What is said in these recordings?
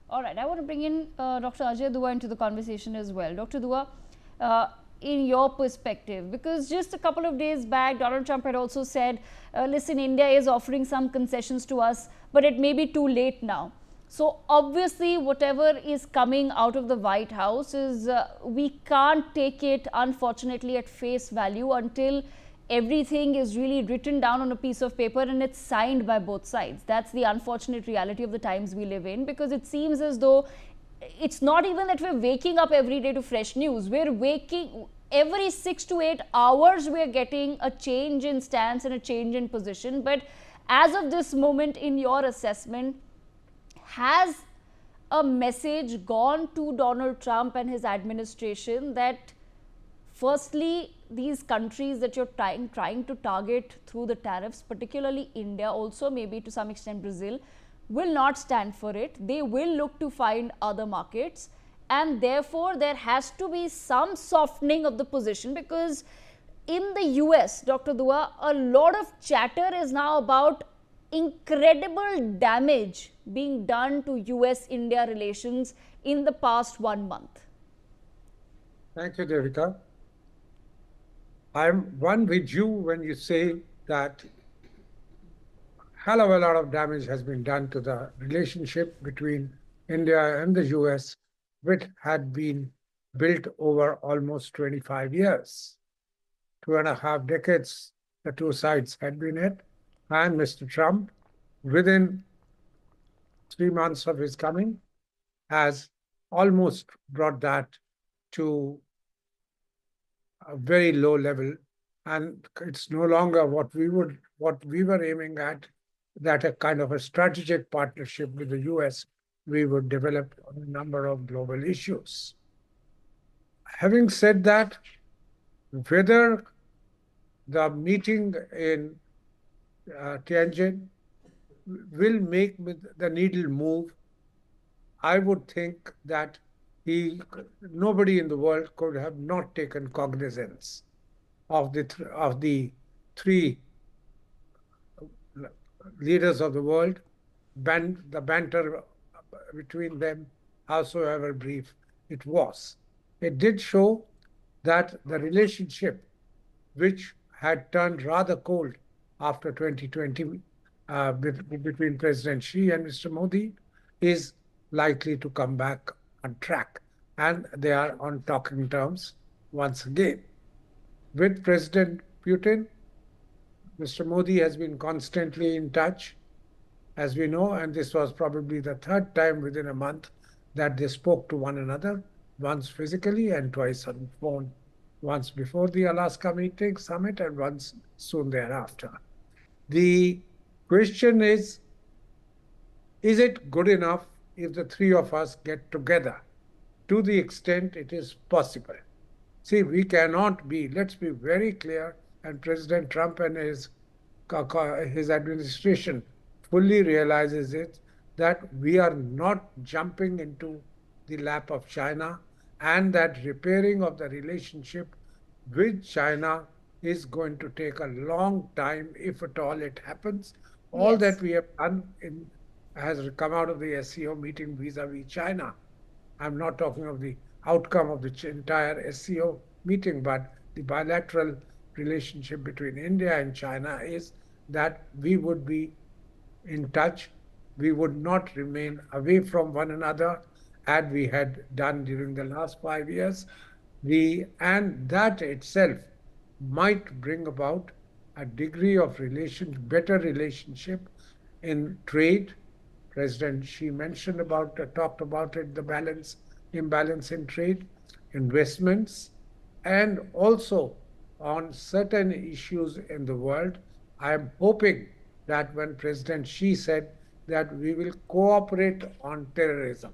All right, I want to bring in Dr. Ajay Dua into the conversation as well. Dr. Dua, uh, in your perspective, because just a couple of days back, Donald Trump had also said, listen, India is offering some concessions to us, but it may be too late now. So, obviously, whatever is coming out of the White House is we can't take it, unfortunately, at face value until everything is really written down on a piece of paper and it's signed by both sides. That's the unfortunate reality of the times we live in, because it seems as though it's not even that we're waking up every day to fresh news. We're waking every 6 to 8 hours, we're getting a change in stance and a change in position. But as of this moment, in your assessment, has a message gone to Donald Trump and his administration that firstly, these countries that you're trying to target through the tariffs, particularly India, also maybe to some extent Brazil, will not stand for it. They will look to find other markets, and therefore there has to be some softening of the position, because in the US, Dr. Dua, a lot of chatter is now about incredible damage being done to US India relations in the past 1 month. Thank you, Devika. I'm one with you when you say that hell of a lot of damage has been done to the relationship between India and the US, which had been built over almost 25 years. 2.5 decades the two sides had been at, and Mr. Trump, within 3 months of his coming, has almost brought that to a very low level, and it's no longer what we were aiming at, that a kind of a strategic partnership with the US we would develop on a number of global issues. Having said that, whether the meeting in Tianjin will make the needle move, I would think that nobody in the world could have not taken cognizance of the three leaders of the world, the banter between them, howsoever brief it was. It did show that the relationship, which had turned rather cold after 2020 between President Xi and Mr. Modi, is likely to come back on track. And they are on talking terms once again. With President Putin, Mr. Modi has been constantly in touch, as we know, and this was probably the third time within a month that they spoke to one another, once physically and twice on the phone, once before the Alaska meeting summit and once soon thereafter. The question is it good enough if the three of us get together to the extent it is possible? See, we cannot be, let's be very clear, and President Trump and his administration fully realizes it, that we are not jumping into the lap of China, and that repairing of the relationship with China is going to take a long time, if at all it happens. All Yes. that we have done has come out of the SCO meeting vis-a-vis China. I'm not talking of the outcome of the entire SCO meeting, but the bilateral relationship between India and China is that we would be in touch. We would not remain away from one another as we had done during the last 5 years. And that itself might bring about a degree of better relationship in trade. President Xi talked about it, the imbalance in trade, investments, and also on certain issues in the world. I am hoping that when President Xi said that we will cooperate on terrorism,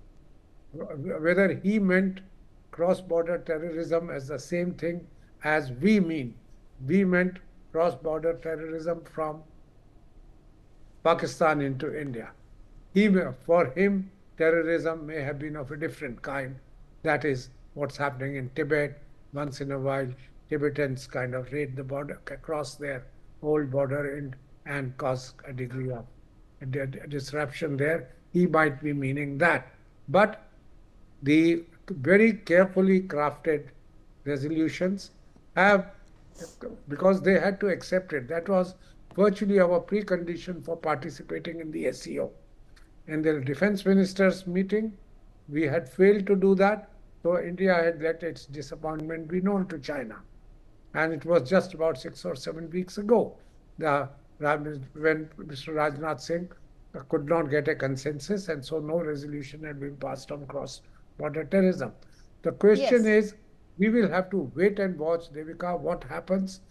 whether he meant cross-border terrorism as the same thing as we mean. We meant cross-border terrorism from Pakistan into India. For him, terrorism may have been of a different kind. That is what's happening in Tibet. Once in a while, Tibetans kind of raid the border, across their old border, and cause a degree of disruption there. He might be meaning that. But the very carefully crafted resolutions have, because they had to accept it. That was virtually our precondition for participating in the SCO. In the defense ministers' meeting, we had failed to do that, so India had let its disappointment be known to China. And it was just about 6 or 7 weeks ago when Mr. Rajnath Singh could not get a consensus, and so no resolution had been passed on cross-border terrorism. The question Yes. is, we will have to wait and watch, Devika, what happens.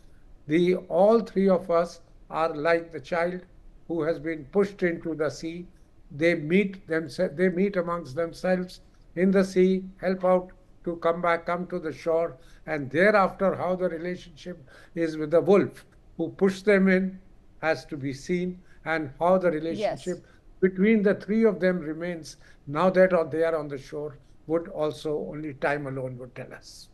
All three of us are like the child who has been pushed into the sea. They meet amongst themselves in the sea, help out to come to the shore, and thereafter how the relationship is with the wolf who pushed them in has to be seen, and how the Yes. relationship between the three of them remains now that they are on the shore would also only time alone would tell us.